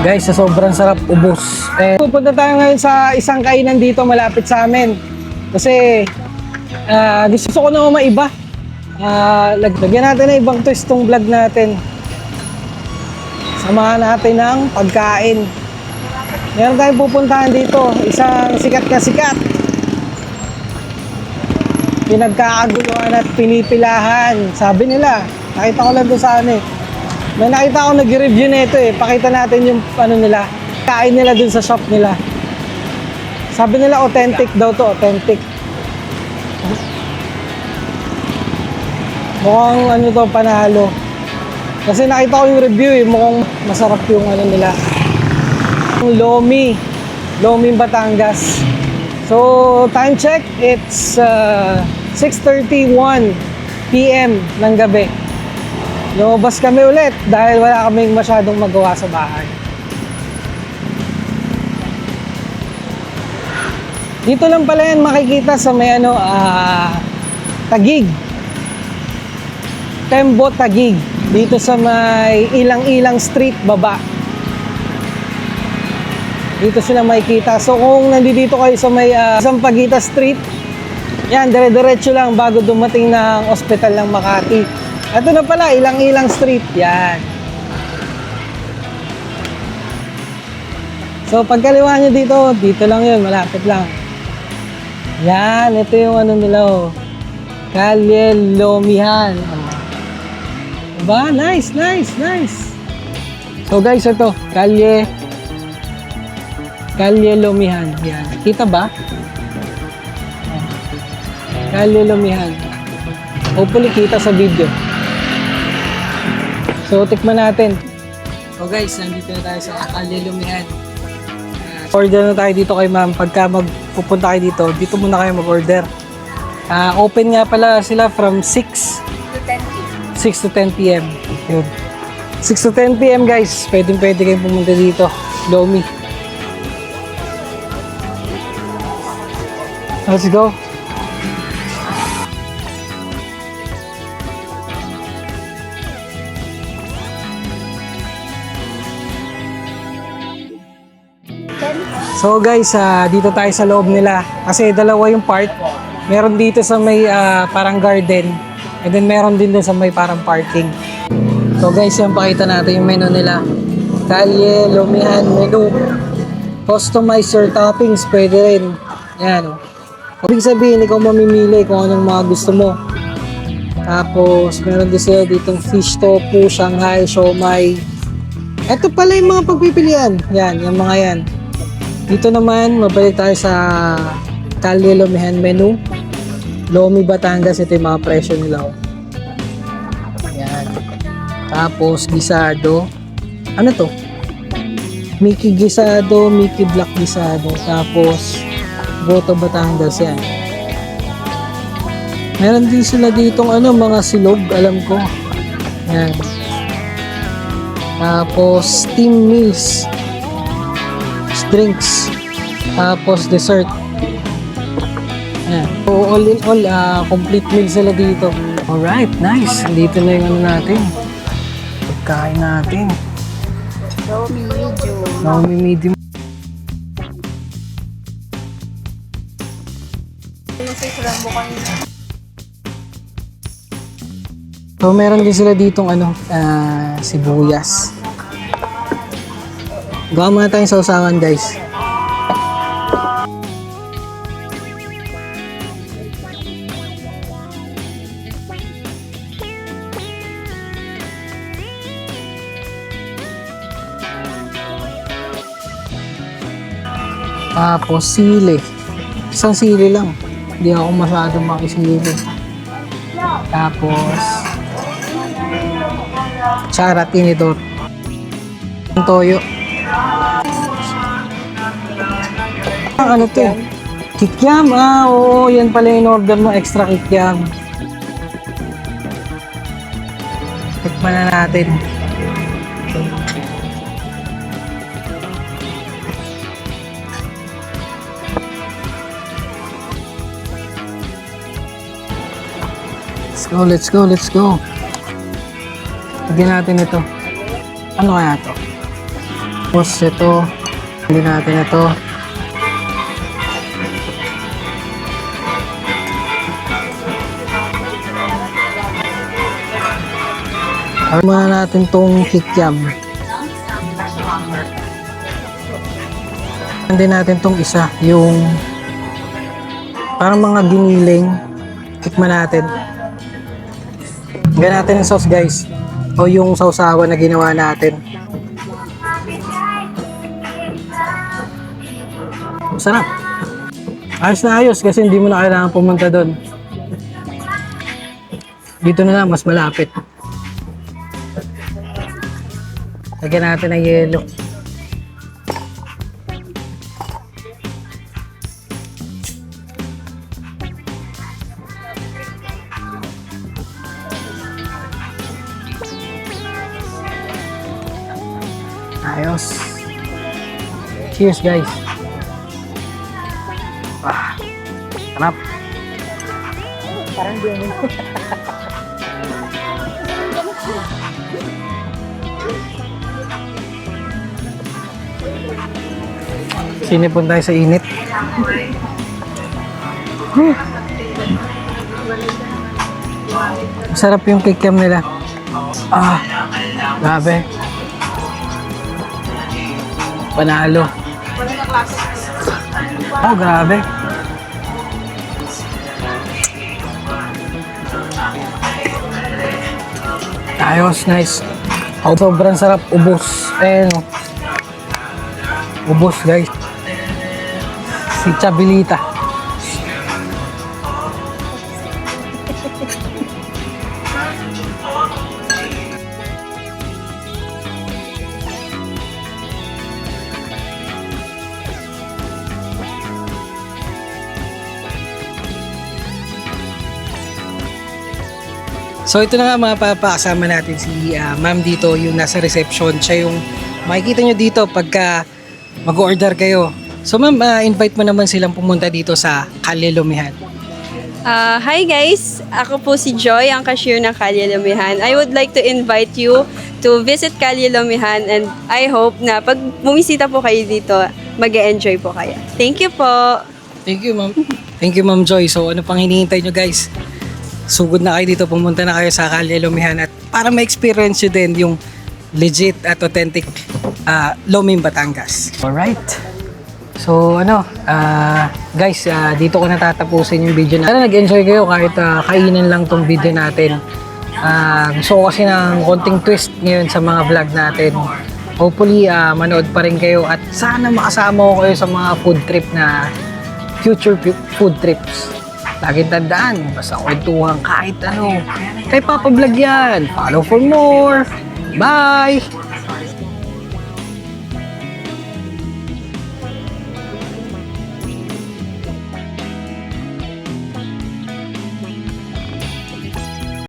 Guys, sa sobrang sarap, ubos. Pupunta tayo ngayon sa isang kainan dito malapit sa amin. Kasi gusto ko na maiba. Lagyan natin na ibang twist tong vlog natin. Samahan natin ng pagkain. Meron tayong pupuntahan dito, isang sikat na sikat. Pinagkakaguluhan at pinipilahan. Sabi nila, nakita ko lang doon sa may nakita ko nag-review nito Pakita natin yung nila, kain nila dun sa shop nila. Sabi nila authentic daw to, authentic. Mukhang to, panalo. Kasi nakita ko yung review mukhang masarap yung nila. Lomi Batangas. So, time check, it's 6:31 PM ng gabi. Lumabas kami ulit dahil wala kaming masyadong magawa sa bahay. Dito lang pala yan makikita sa may Taguig. Tembo Taguig. Dito sa may Ilang-Ilang Street baba. Dito sila makikita. So kung nandito kayo sa may Sampaguita Street, yan, dire-diretso lang bago dumating ng ospital ng Makati. Ito na pala, Ilang-Ilang Street. Yan. So, pagkaliwa nyo dito lang yun, malapit lang. Yan, ito yung nila, Kalye Lomihan. Diba? Nice. So, guys, ito, Kalye Lomihan. Yan. Kita ba? Kalye Lomihan. Hopefully, kita sa video. So, tikman natin. So guys, nandito na tayo sa Kalye Lomihan. Order na tayo dito kay ma'am. Pagka magpupunta kayo dito muna kayo mag-order. Open nga pala sila from 6 to 10 p.m. Yun. 6 to 10 p.m. guys. Pwede kayong pumunta dito. Lomi. Let's go. So guys, dito tayo sa loob nila kasi dalawa yung part. Meron dito sa may parang garden and then meron din doon sa may parang parking. So guys, yan pakita natin yung menu nila. Kalye Lomihan menu. Customize your toppings, pwede rin. Yan. Ibig sabihin, ikaw mamimili kung anong mga gusto mo. Tapos meron din sila ditong fish tofu, Shanghai, siomai. Ito pala yung mga pagpipilian. Yan, yung mga yan. Dito naman, mabalik tayo sa Kalye Lomihan menu. Lomi Batangas, ito yung mga presyo nila. Ayan. Tapos, gisado. Ano to? Mickey gisado, Mickey Black gisado. Tapos, Boto Batangas yan. Meron din sila ditong mga silog, alam ko. Ayan. Tapos, steam meals. Drinks, tapos dessert. Ayan. So all in all, complete meal sila dito. Alright, nice. Dito na yung natin. Pagkain natin. Lomi medium. So meron din sila ditong sibuyas. Gawa muna tayong sausawan guys. Tapos sili. Isang sili lang. Hindi ako masyadong makisili. Tapos charat inidor. Toyo. Ano to? Kikiam. Oo, yan pala yung order mo. Extra kikiam. Tikman na natin. Let's go. Lagyan natin ito. Ano kaya to? Tapos ito, hindi natin ito. Arma natin tong kikiam. Hindi natin tong isa, yung parang mga giniling. Tikman natin. Hanggang natin ang sauce guys. O yung sausawan na ginawa natin. Sarap. Ayos na ayos kasi hindi mo na kailangan pumunta doon. Dito na lang, mas malapit. Lagyan natin ng yelo. Ayos. Cheers guys. Ah, sarap. Parang di mo. Sinipon tayo sa init. Sarap yung kikiam nila. Ah, grabe. Panalo. Oh, grabe. Ayos, nice. Oh, sobrang sarap. Ubos. Ubos, guys. Si Chabilita. So ito na nga mga papa, kasama natin si ma'am dito, yung nasa reception. Siya yung makikita nyo dito pagka mag-order kayo. So ma'am, invite mo naman silang pumunta dito sa Kalye Lumihan. Hi guys! Ako po si Joy, ang cashier ng Kalye Lumihan. I would like to invite you to visit Kalye Lumihan and I hope na pag bumisita po kayo dito, mag-e-enjoy po kayo. Thank you po! Thank you ma'am. Thank you ma'am Joy. So ano pang hinihintay nyo guys? Sugod na kayo dito, pumunta na kayo sa Kalye Lumihan at para ma-experience nyo din yung legit at authentic Luming Batangas. Alright. So guys, dito ko natatapusin yung video na. Sana nag-enjoy kayo kahit kainan lang tong video natin. Gusto ko kasi ng konting twist ngayon sa mga vlog natin. Hopefully manood pa rin kayo at sana makasama ko kayo sa mga food trip na future food trips. Laging tandaan, basta kwentuhan kahit ano. Kay Papa Vlog yan. Follow for more. Bye!